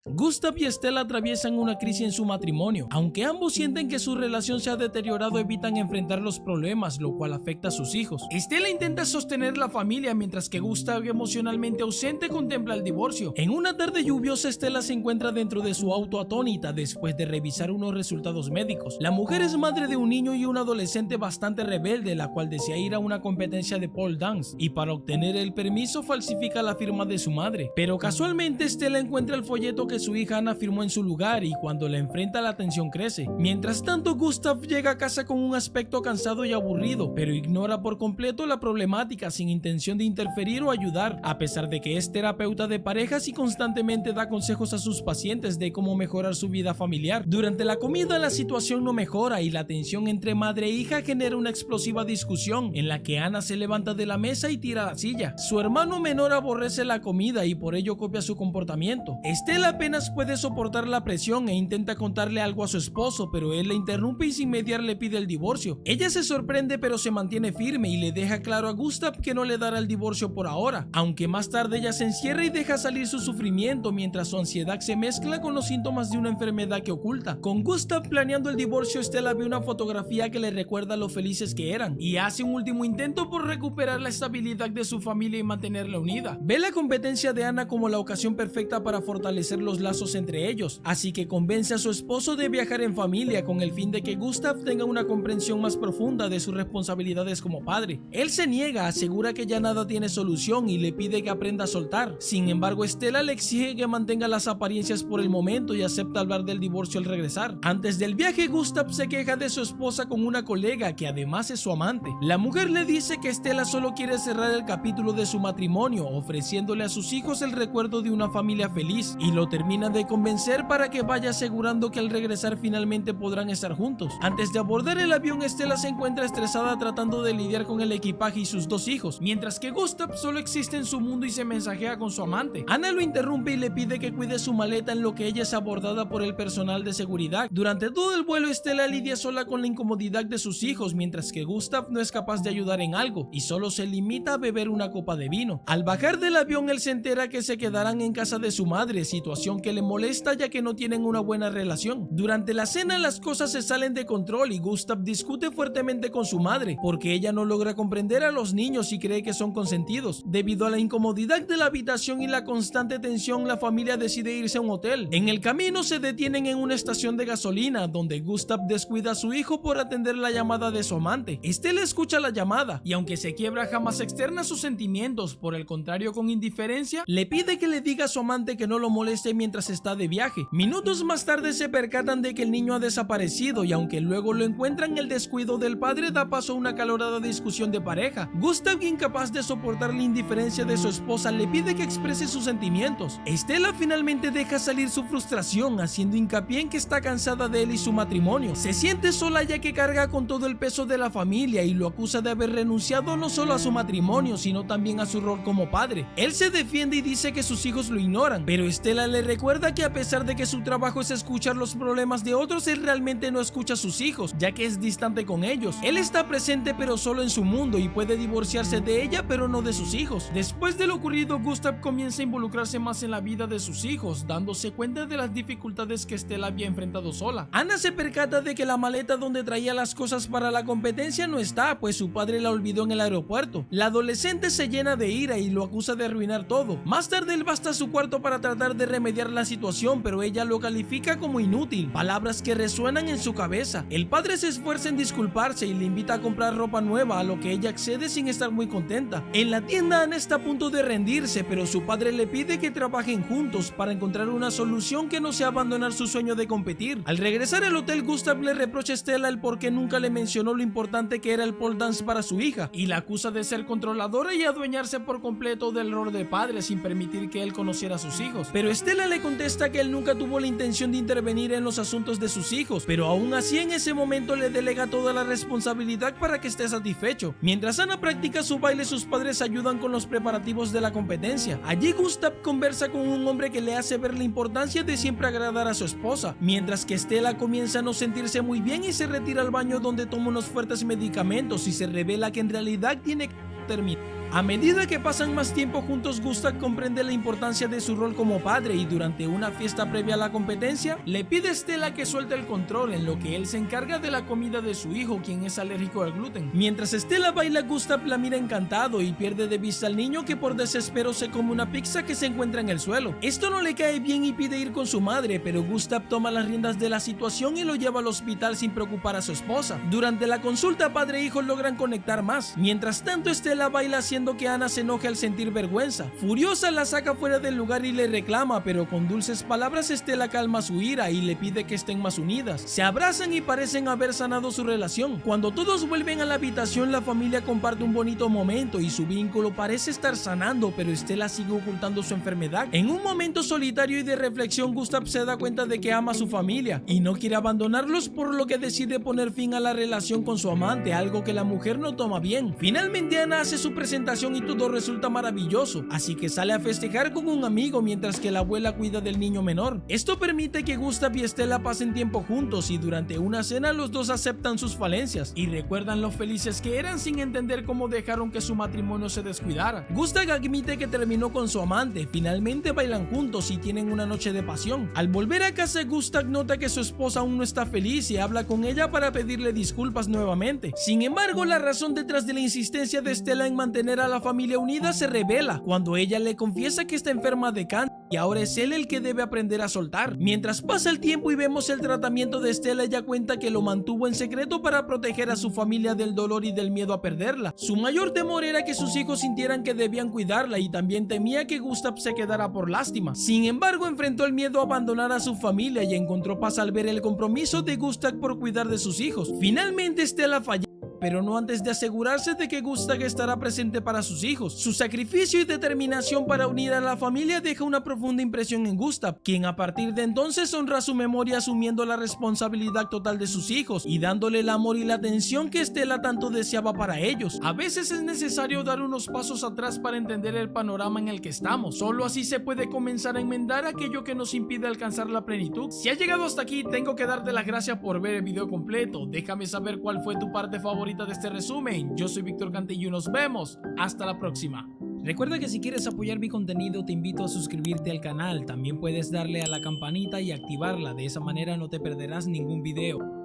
Gustav y Stella atraviesan una crisis en su matrimonio. Aunque ambos sienten que su relación se ha deteriorado, evitan enfrentar los problemas, lo cual afecta a sus hijos. Stella intenta sostener la familia, mientras que Gustav, emocionalmente ausente, contempla el divorcio. En una tarde lluviosa, Stella se encuentra dentro de su auto atónita después de revisar unos resultados médicos. La mujer es madre de un niño y un adolescente bastante rebelde, la cual desea ir a una competencia de pole dance, y para obtener el permiso falsifica la firma de su madre. Pero casualmente Stella encuentra el folleto que su hija Anna firmó en su lugar, y cuando la enfrenta la tensión crece. Mientras tanto, Gustav llega a casa con un aspecto cansado y aburrido, pero ignora por completo la problemática sin intención de interferir o ayudar, a pesar de que es terapeuta de parejas y constantemente da consejos a sus pacientes de cómo mejorar su vida familiar. Durante la comida la situación no mejora y la tensión entre madre e hija genera una explosiva discusión en la que Anna se levanta de la mesa y tira la silla. Su hermano menor aborrece la comida y por ello copia su comportamiento. Stella apenas puede soportar la presión e intenta contarle algo a su esposo, pero él la interrumpe y sin mediar le pide el divorcio. Ella se sorprende pero se mantiene firme y le deja claro a Gustav que no le dará el divorcio por ahora, aunque más tarde ella se encierra y deja salir su sufrimiento mientras su ansiedad se mezcla con los síntomas de una enfermedad que oculta. Con Gustav planeando el divorcio, Stella ve una fotografía que le recuerda lo felices que eran y hace un último intento por recuperar la estabilidad de su familia y mantenerla unida. Ve la competencia de Anna como la ocasión perfecta para fortalecer los lazos entre ellos, así que convence a su esposo de viajar en familia con el fin de que Gustav tenga una comprensión más profunda de sus responsabilidades como padre. Él se niega, asegura que ya nada tiene solución y le pide que aprenda a soltar. Sin embargo, Stella le exige que mantenga las apariencias por el momento y acepta hablar del divorcio al regresar. Antes del viaje, Gustav se queja de su esposa con una colega que además es su amante. La mujer le dice que Stella solo quiere cerrar el capítulo de su matrimonio, ofreciéndole a sus hijos el recuerdo de una familia feliz, y lo termina de convencer para que vaya, asegurando que al regresar finalmente podrán estar juntos. Antes de abordar el avión, Stella se encuentra estresada tratando de lidiar con el equipaje y sus dos hijos, mientras que Gustav solo existe en su mundo y se mensajea con su amante. Anna lo interrumpe y le pide que cuide su maleta, en lo que ella es abordada por el personal de seguridad. Durante todo el vuelo, Stella lidia sola con la incomodidad de sus hijos, mientras que Gustav no es capaz de ayudar en algo y solo se limita a beber una copa de vino. Al bajar del avión, él se entera que se quedarán en casa de su madre, situación que le molesta ya que no tienen una buena relación. Durante la cena las cosas se salen de control y Gustav discute fuertemente con su madre porque ella no logra comprender a los niños y cree que son consentidos. Debido a la incomodidad de la habitación y la constante tensión, la familia decide irse a un hotel. En el camino se detienen en una estación de gasolina donde Gustav descuida a su hijo por atender la llamada de su amante. Stella escucha la llamada y aunque se quiebra jamás externa sus sentimientos, por el contrario con indiferencia le pide que le diga a su amante que no lo moleste mientras está de viaje. Minutos más tarde se percatan de que el niño ha desaparecido y aunque luego lo encuentran, el descuido del padre da paso a una acalorada discusión de pareja. Gustav, incapaz de soportar la indiferencia de su esposa, le pide que exprese sus sentimientos. Stella finalmente deja salir su frustración, haciendo hincapié en que está cansada de él y su matrimonio. Se siente sola ya que carga con todo el peso de la familia y lo acusa de haber renunciado no solo a su matrimonio, sino también a su rol como padre. Él se defiende y dice que sus hijos lo ignoran, pero Stella le recuerda que a pesar de que su trabajo es escuchar los problemas de otros, él realmente no escucha a sus hijos, ya que es distante con ellos. Él está presente pero solo en su mundo y puede divorciarse de ella pero no de sus hijos. Después de lo ocurrido, Gustav comienza a involucrarse más en la vida de sus hijos, dándose cuenta de las dificultades que Stella había enfrentado sola. Anna se percata de que la maleta donde traía las cosas para la competencia no está, pues su padre la olvidó en el aeropuerto. La adolescente se llena de ira y lo acusa de arruinar todo. Más tarde él va hasta su cuarto para tratar de remediar la situación, pero ella lo califica como inútil, palabras que resuenan en su cabeza. El padre se esfuerza en disculparse y le invita a comprar ropa nueva, a lo que ella accede sin estar muy contenta. En la tienda, Anna está a punto de rendirse, pero su padre le pide que trabajen juntos para encontrar una solución que no sea abandonar su sueño de competir. Al regresar al hotel, Gustav le reprocha a Stella el por qué nunca le mencionó lo importante que era el pole dance para su hija, y la acusa de ser controladora y adueñarse por completo del rol de padre sin permitir que él conociera a sus hijos. Pero Stella le contesta que él nunca tuvo la intención de intervenir en los asuntos de sus hijos, pero aún así en ese momento le delega toda la responsabilidad para que esté satisfecho. Mientras Anna practica su baile, sus padres ayudan con los preparativos de la competencia. Allí Gustav conversa con un hombre que le hace ver la importancia de siempre agradar a su esposa, mientras que Stella comienza a no sentirse muy bien y se retira al baño donde toma unos fuertes medicamentos y se revela que en realidad tiene que terminar. A medida que pasan más tiempo juntos, Gustav comprende la importancia de su rol como padre y durante una fiesta previa a la competencia, le pide a Stella que suelte el control, en lo que él se encarga de la comida de su hijo, quien es alérgico al gluten. Mientras Stella baila, Gustav la mira encantado y pierde de vista al niño, que por desespero se come una pizza que se encuentra en el suelo. Esto no le cae bien y pide ir con su madre, pero Gustav toma las riendas de la situación y lo lleva al hospital sin preocupar a su esposa. Durante la consulta, padre e hijo logran conectar más. Mientras tanto, Stella baila haciendo que Anna se enoje al sentir vergüenza. Furiosa, la saca fuera del lugar y le reclama, pero con dulces palabras Stella calma su ira y le pide que estén más unidas. Se abrazan y parecen haber sanado su relación. Cuando todos vuelven a la habitación, la familia comparte un bonito momento y su vínculo parece estar sanando, pero Stella sigue ocultando su enfermedad. En un momento solitario y de reflexión, Gustav se da cuenta de que ama a su familia y no quiere abandonarlos, por lo que decide poner fin a la relación con su amante, algo que la mujer no toma bien. Finalmente Anna hace su presentación y todo resulta maravilloso, así que sale a festejar con un amigo mientras que la abuela cuida del niño menor. Esto permite que Gustav y Stella pasen tiempo juntos y durante una cena los dos aceptan sus falencias y recuerdan lo felices que eran sin entender cómo dejaron que su matrimonio se descuidara. Gustav admite que terminó con su amante, finalmente bailan juntos y tienen una noche de pasión. Al volver a casa, Gustav nota que su esposa aún no está feliz y habla con ella para pedirle disculpas nuevamente. Sin embargo, la razón detrás de la insistencia de Stella en mantener a la familia unida se revela cuando ella le confiesa que está enferma de cáncer y ahora es él el que debe aprender a soltar. Mientras pasa el tiempo y vemos el tratamiento de Stella, ella cuenta que lo mantuvo en secreto para proteger a su familia del dolor y del miedo a perderla. Su mayor temor era que sus hijos sintieran que debían cuidarla y también temía que Gustav se quedara por lástima. Sin embargo, enfrentó el miedo a abandonar a su familia y encontró paz al ver el compromiso de Gustav por cuidar de sus hijos. Finalmente Stella falló, pero no antes de asegurarse de que Gustav estará presente para sus hijos. Su sacrificio y determinación para unir a la familia deja una profunda impresión en Gustav, quien a partir de entonces honra su memoria asumiendo la responsabilidad total de sus hijos y dándole el amor y la atención que Stella tanto deseaba para ellos. A veces es necesario dar unos pasos atrás para entender el panorama en el que estamos. Solo así se puede comenzar a enmendar aquello que nos impide alcanzar la plenitud. Si has llegado hasta aquí, tengo que darte las gracias por ver el video completo. Déjame saber cuál fue tu parte favorita de este resumen. Yo soy Víctor Cantillo y nos vemos hasta la próxima. Recuerda que si quieres apoyar mi contenido te invito a suscribirte al canal. También puedes darle a la campanita y activarla, de esa manera no te perderás ningún video.